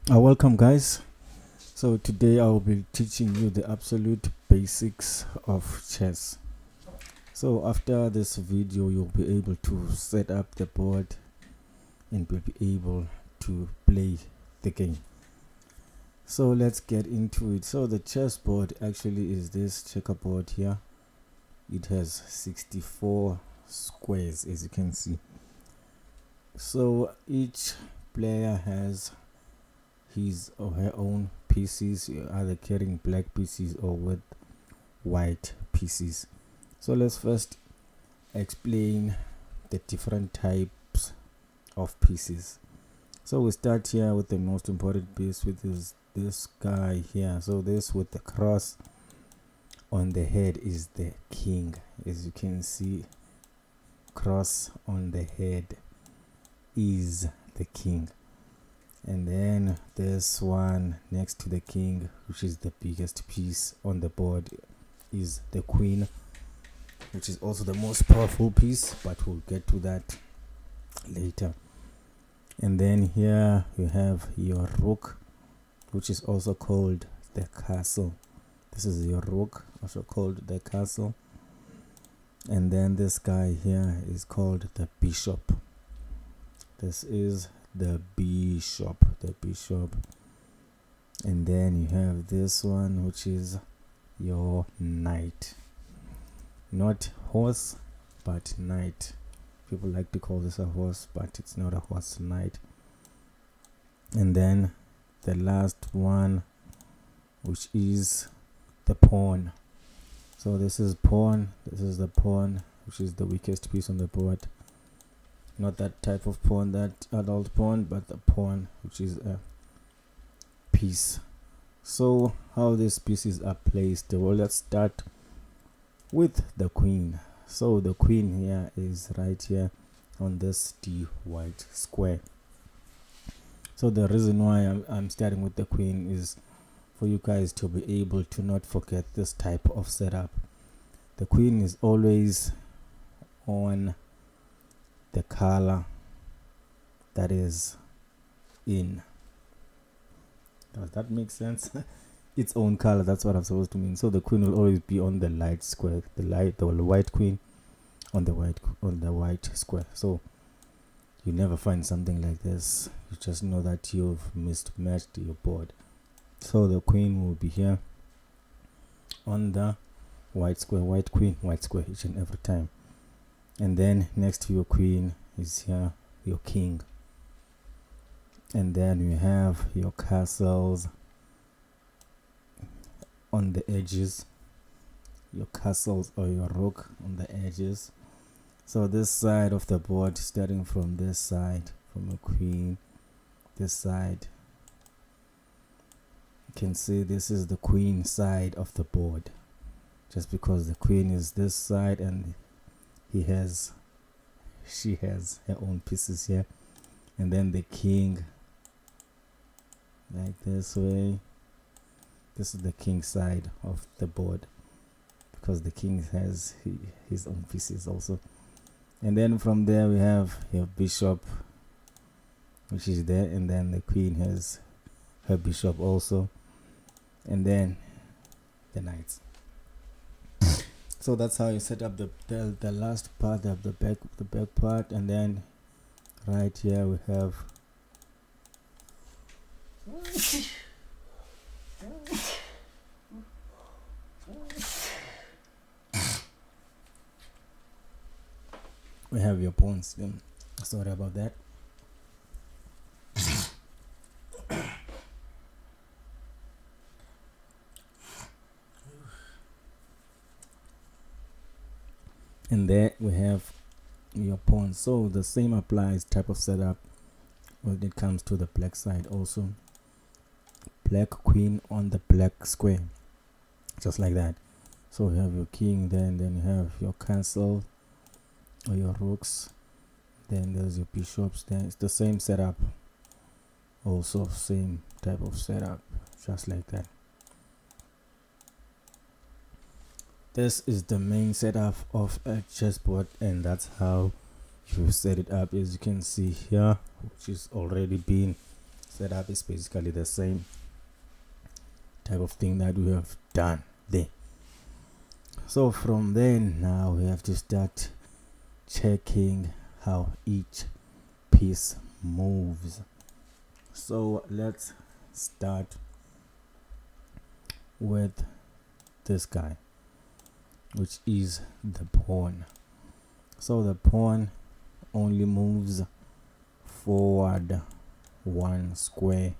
Welcome, guys. So today I will be teaching you the absolute basics of chess. So after this video, you'll be able to set up the board and will be able to play the game. So let's get into it. So the chessboard actually is this checkerboard here. It has 64 squares, as you can see. So each player has his or her own pieces, either carrying black pieces or with white pieces. So let's first explain the different types of pieces. So we start here with the most important piece, which is this guy here. So this with the cross on the head is the king. As you can see, cross on the head is the king. And then this one next to the king, which is the biggest piece on the board, is the queen, which is also the most powerful piece, but we'll get to that later. And then here you have your rook, which is also called the castle. This is your rook, also called the castle. And then this guy here is called the bishop. This is the bishop. And then you have this one, which is your knight. Not horse, but knight. People like to call this a horse, but it's not a horse, knight. And then the last one, which is the pawn. So this is pawn. This is the pawn, which is the weakest piece on the board. Not that type of pawn, that adult pawn, but the pawn, which is a piece. So how these pieces are placed? Well, let's start with the queen. So the queen here is right here on this D white square. So the reason why I'm starting with the queen is for you guys to be able to not forget this type of setup. The queen is always on the color that is in. Does that make sense? Its own color, that's what I'm supposed to mean. So the queen will always be on the light square, the white queen on the white square. So you never find something like this. You just know that you've mismatched your board. So the queen will be here on the white square, white queen, white square each and every time. And then next to your queen is here your king. And then you have your castles on the edges, your castles or your rook on the edges. So this side of the board, starting from this side, from your queen, this side, you can see this is the queen side of the board, just because the queen is this side and she has her own pieces here. And then the king, like this way. This is the king side of the board, because the king has his own pieces also. And then from there we have your bishop, which is there, and then the queen has her bishop also, and then the knights. So that's how you set up the last part of the back part. And then right here we have your pawns. Sorry about that. And there we have your pawns. So the same applies type of setup when it comes to the black side also. Black queen on the black square, just like that. So you have your king, then you have your castle or your rooks, then there's your bishops. Then it's the same setup also, same type of setup, just like that. This is the main setup of a chessboard, and that's how you set it up, as you can see here, which is already been setup is basically the same type of thing that we have done there. So from then, now we have to start checking how each piece moves. So let's start with this guy, which is the pawn. So the pawn only moves forward one square,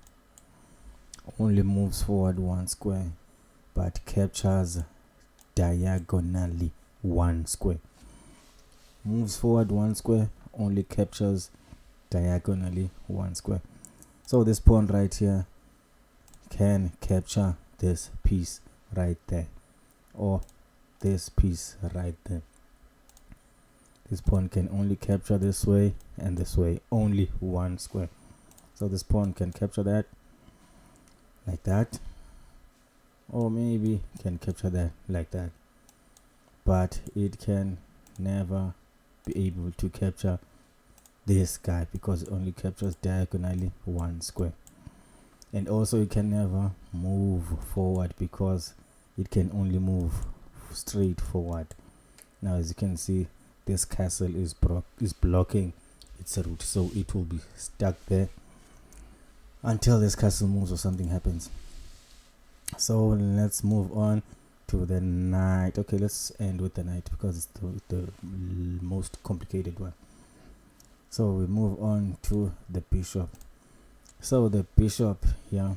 but captures diagonally one square. Moves forward one square, only captures diagonally one square. So this pawn right here can capture this piece right there, or this piece right there. This pawn can only capture this way and this way, only one square. So this pawn can capture that like that, or maybe can capture that like that, but it can never be able to capture this guy because it only captures diagonally one square. And also it can never move forward because it can only move straight forward. Now as you can see, this castle is blocking its route, so it will be stuck there until this castle moves or something happens. So let's move on to the knight. Okay, let's end with the knight because it's the most complicated one. So we move on to the bishop. So the bishop here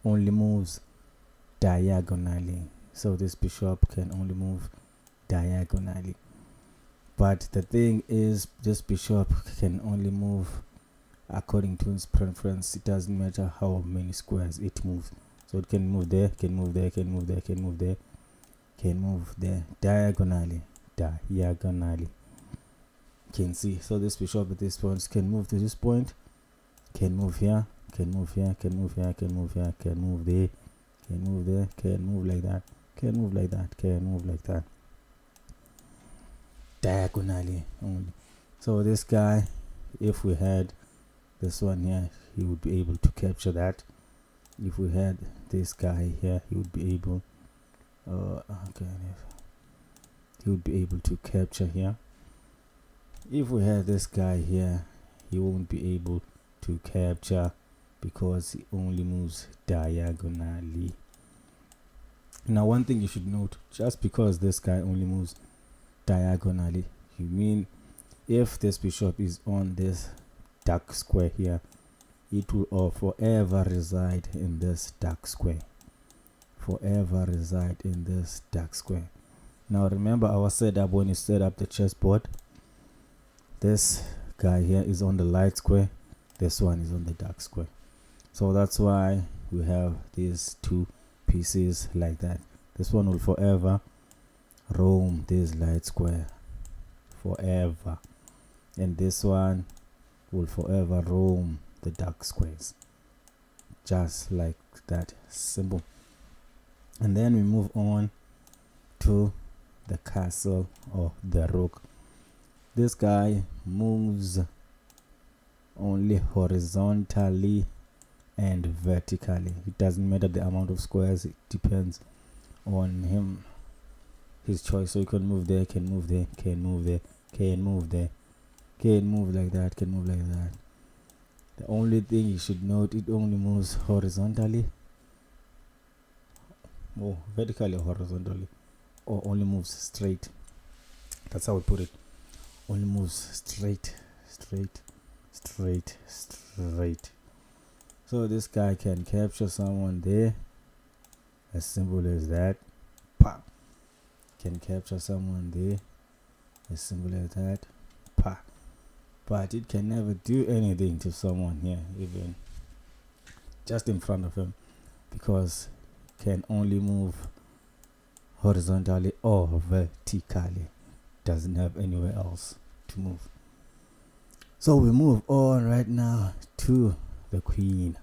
only moves diagonally. So this bishop can only move diagonally. But the thing is, this bishop can only move according to its preference. It doesn't matter how many squares it moves. So it can move there, can move there, can move there, can move there, can move there, diagonally. Can see. So this bishop at this point can move to this point, can move here, can move here, can move here, can move here, can move there, can move there, can move like that, can move like that, can move like that, diagonally only. So this guy, if we had this one here, he would be able to capture that. If we had this guy here, he would be able he would be able to capture here. If we had this guy here, he won't be able to capture because he only moves diagonally. Now one thing you should note, just because this guy only moves diagonally, you mean if this bishop is on this dark square here, it will forever reside in this dark square. Forever reside in this dark square. Now remember our setup when you set up the chessboard. This guy here is on the light square, this one is on the dark square. So that's why we have these two pieces like that. This one will forever roam this light square, forever. And this one will forever roam the dark squares. Just like that, simple. And then we move on to the castle or the rook. This guy moves only horizontally and vertically. It doesn't matter the amount of squares, it depends on him, his choice. So you can move there, can move there, can move there, can move there, can move like that, can move like that. The only thing you should note, it only moves horizontally or vertically or horizontally, or only moves straight. That's how we put it. Only moves straight. So this guy can capture someone there, as simple as that. Pa. Can capture someone there, as simple as that. Pa. But it can never do anything to someone here, even just in front of him, because it can only move horizontally or vertically. Doesn't have anywhere else to move. So we move on right now to the queen.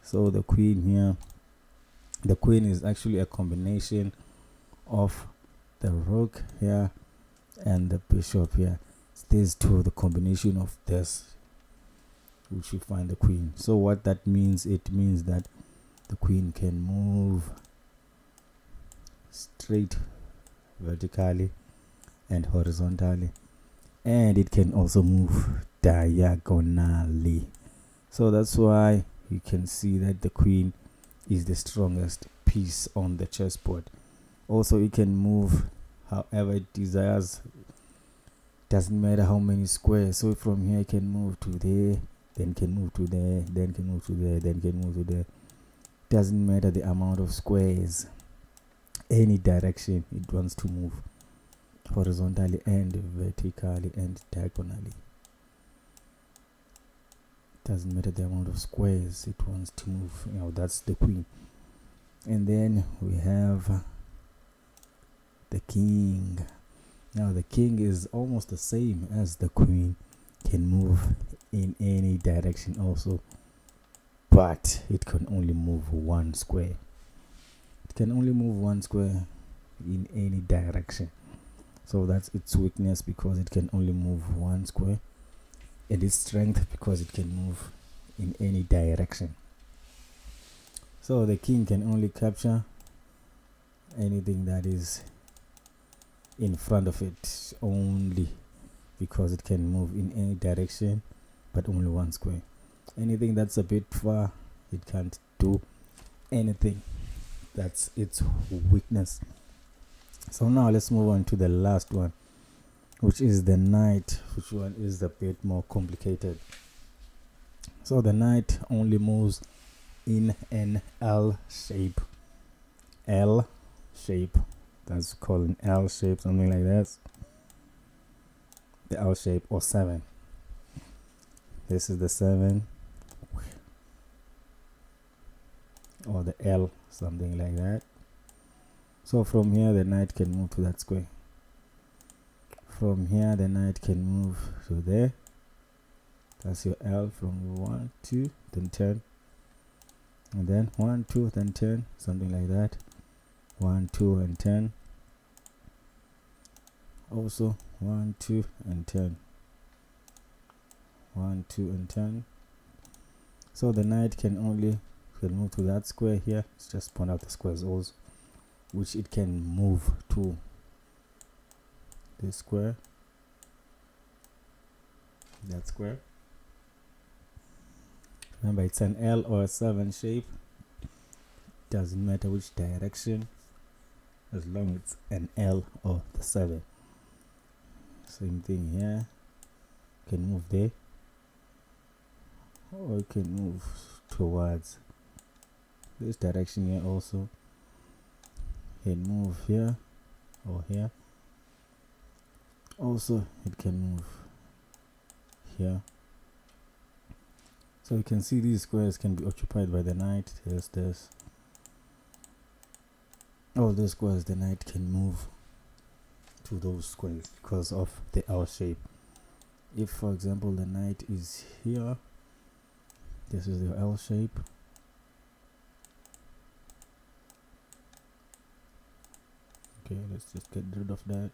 So the queen here, the queen is actually a combination of the rook here and the bishop here. These two, the combination of this which you find the queen. So what that means, it means that the queen can move straight, vertically, and horizontally, and it can also move diagonally. So that's why you can see that the queen is the strongest piece on the chessboard. Also, it can move however it desires. Doesn't matter how many squares. So from here it can move to there, then can move to there, then can move to there, then can move to there. Doesn't matter the amount of squares, any direction it wants to move, horizontally and vertically and diagonally. Doesn't matter the amount of squares it wants to move. That's the queen. And then we have the king. Now the king is almost the same as the queen, can move in any direction also, but it can only move one square. It can only move one square in any direction. So that's its weakness, because it can only move one square, and its strength because it can move in any direction. So the king can only capture anything that is in front of it, only because it can move in any direction but only one square. Anything that's a bit far, it can't do anything. That's its weakness. So now let's move on to the last one, which is the knight, which one is a bit more complicated. So the knight only moves in an L shape. L shape. That's called an L shape, something like that. The L shape, or 7. This is the 7, or the L, something like that. So from here the knight can move to that square. From here the knight can move to there. That's your L. From 1, 2, then turn, and then 1, 2, then turn, something like that. 1, 2, and turn. Also 1, 2, and turn. 1, 2, and turn. So the knight can only move to that square here. Let's just point out the squares also, which it can move to this square, that square. Remember, it's an L or a 7 shape. Doesn't matter which direction, as long as it's an L or the 7. Same thing here. Can move there, or it can move towards this direction here also. Can move here or here. Also it can move here. So you can see these squares can be occupied by the knight. There's this. All those squares, the knight can move to those squares because of the L shape. If, for example, the knight is here, this is the L shape. Okay, let's just get rid of that.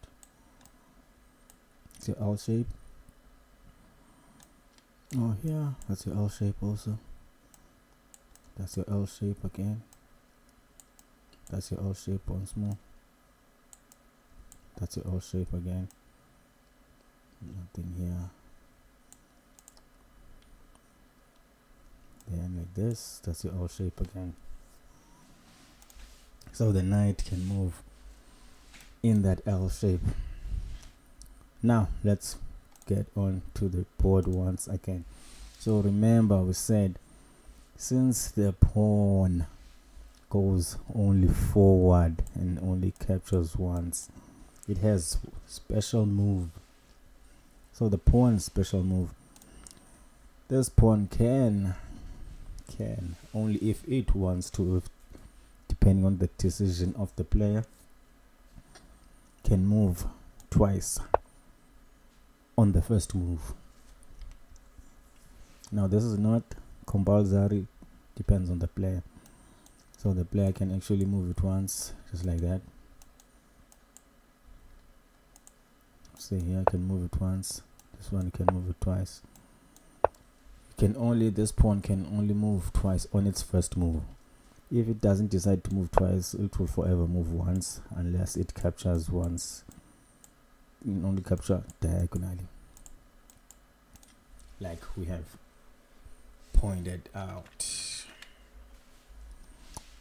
It's your L shape. Oh, here, that's your L shape also. That's your L shape again. That's your L shape once more. That's your L shape again. Nothing here. Then like this, that's your L shape again. So the knight can move in that L shape. Now let's get on to the board once again. So remember, we said since the pawn goes only forward and only captures once, it has special move. So the pawn's special move, this pawn can only if it wants to, depending on the decision of the player, can move twice on the first move. Now this is not compulsory, depends on the player. So the player can actually move it once, just like that. Say here I can move it once, this one can move it twice. You this pawn can only move twice on its first move. If it doesn't decide to move twice, it will forever move once unless it captures once. It can only capture diagonally, like we have pointed out.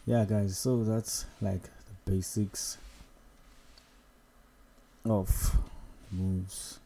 Yeah guys, so that's like the basics of moves.